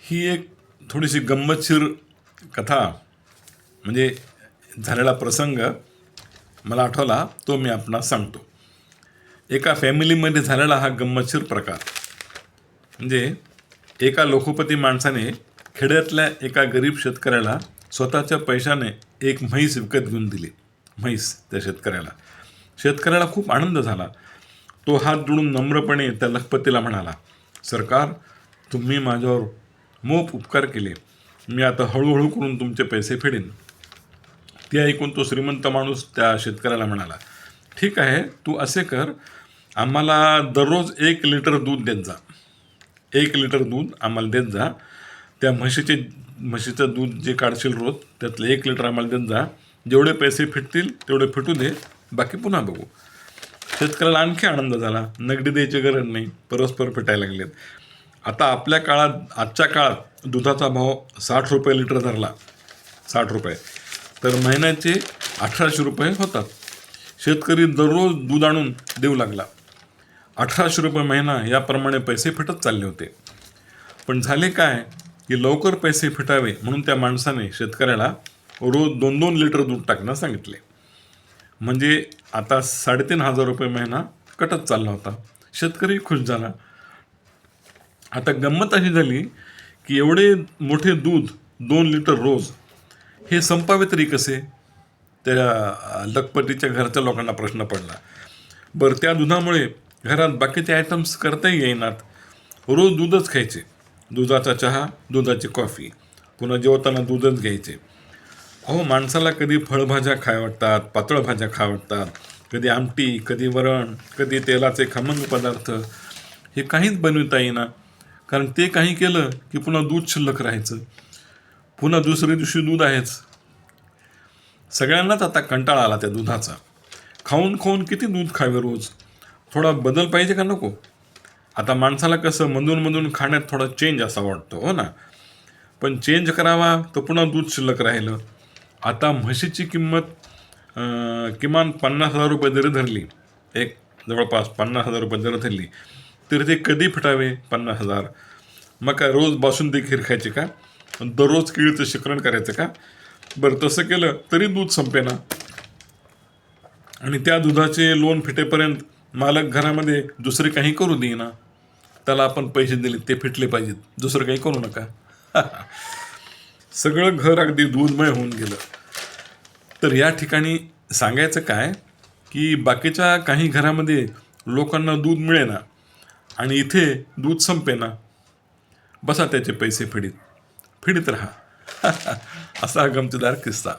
ही एक थोडीशी गंमतशीर कथा म्हणजे झालेला प्रसंग मला आठवला, तो मी आपणास सांगतो. एका फॅमिलीमध्ये झालेला हा गंमतशीर प्रकार म्हणजे एका लोखोपती माणसाने खेड्यातल्या एका गरीब शेतकऱ्याला स्वतःच्या पैशाने एक म्हैस विकत घेऊन दिली. म्हैस त्या शेतकऱ्याला खूप आनंद झाला. तो हात जोडून नम्रपणे त्या लखपतीला म्हणाला, सरकार, तुम्ही माझ्यावर मोप उपकार केले. मी आता हळूहळू करून तुमचे पैसे फेडेन. ते ऐकून तो श्रीमंत माणूस त्या शेतकऱ्याला म्हणाला, ठीक आहे, तू असे कर, आम्हाला दररोज 1 लिटर दूध देत जा. 1 लिटर दूध आम्हाला देत जा. त्या म्हशीचं दूध जे काढशील रोज, त्यातलं 1 लिटर आम्हाला देत जा. जेवढे पैसे फिटतील तेवढे फिटू दे, बाकी पुन्हा बघू. शेतकऱ्याला आणखी आनंद झाला. नगदी द्यायची गरज नाही, परस्पर फिटायला लागलेत. आता आजच्या काळात दुधाचा भाव 60 रुपये लिटर धरला, 60 रुपये, तर महिन्याचे 1800 रुपये होतात. शेतकरी दररोज दूध आणून देऊ लागला. 1800 रुपये महिना याप्रमाणे पैसे फिटत चालले होते. पण झाले काय की लवकर पैसे फिटावे म्हणून त्या माणसाने शेतकऱ्याला रोज 2-2 लिटर दूध टाकण्यास सांगितले. म्हणजे आता 3500 रुपये महिना कटत चालला होता. शेतकरी खुश झाला. आता गंमत अशी झाली की एवढे मोठे दूध 2 लिटर रोज हे संपावे तरी कसे? त्या लखपतीच्या घरच्या लोकांना प्रश्न पडला. बरं, त्या दुधामुळे घरात बाकीचे आयटम्स करताही येईनात. रोज दूधच खायचे. दुधाचा चहा, दुधाची कॉफी, पुन्हा जेवताना दूधच घ्यायचे. अहो, माणसाला कधी फळभाज्या खाय वाटतात, पातळ भाज्या खाय वाटतात, कधी आमटी, कधी वरण, कधी तेलाचे खमंग पदार्थ. हे काहीच बनवता येईना, कारण ते काही केलं की पुन्हा दूध शिल्लक राहायचं. पुन्हा दुसऱ्या दिवशी दूध आहेच. सगळ्यांनाच आता कंटाळा आला त्या दुधाचा. खाऊन खाऊन किती दूध खावे रोज? थोडा बदल पाहिजे का नको? आता माणसाला कसं मधून खाण्यात थोडा चेंज असा वाटतो, हो ना. पण चेंज करावा तर पुन्हा दूध शिल्लक राहिलं. आता म्हशीची किंमत किमान 50,000 रुपये जरी धरली, एक जवळपास 50,000 रुपये जरी धरली, तरी ते कधी फिटावे 50,000? मग काय रोज बासुंदी खीर खायची का? दररोज केळीचं शिकरण करायचं का? बरं, तसं केलं तरी दूध संपेना. आणि त्या दुधाचे लोन फिटेपर्यंत मालक घरामध्ये दुसरे काही करू देईना. त्याला आपण पैसे दिले ते फिटले पाहिजेत, दुसरं काही करू नका. सगळं घर अगदी दूधमय होऊन गेलं. तर या ठिकाणी सांगायचं काय की बाकीच्या काही घरामध्ये लोकांना दूध मिळेना आणि इथे दूध संपेना. बसा त्याचे पैसे फिडीत राहा. असा हा गमतीदार किस्सा.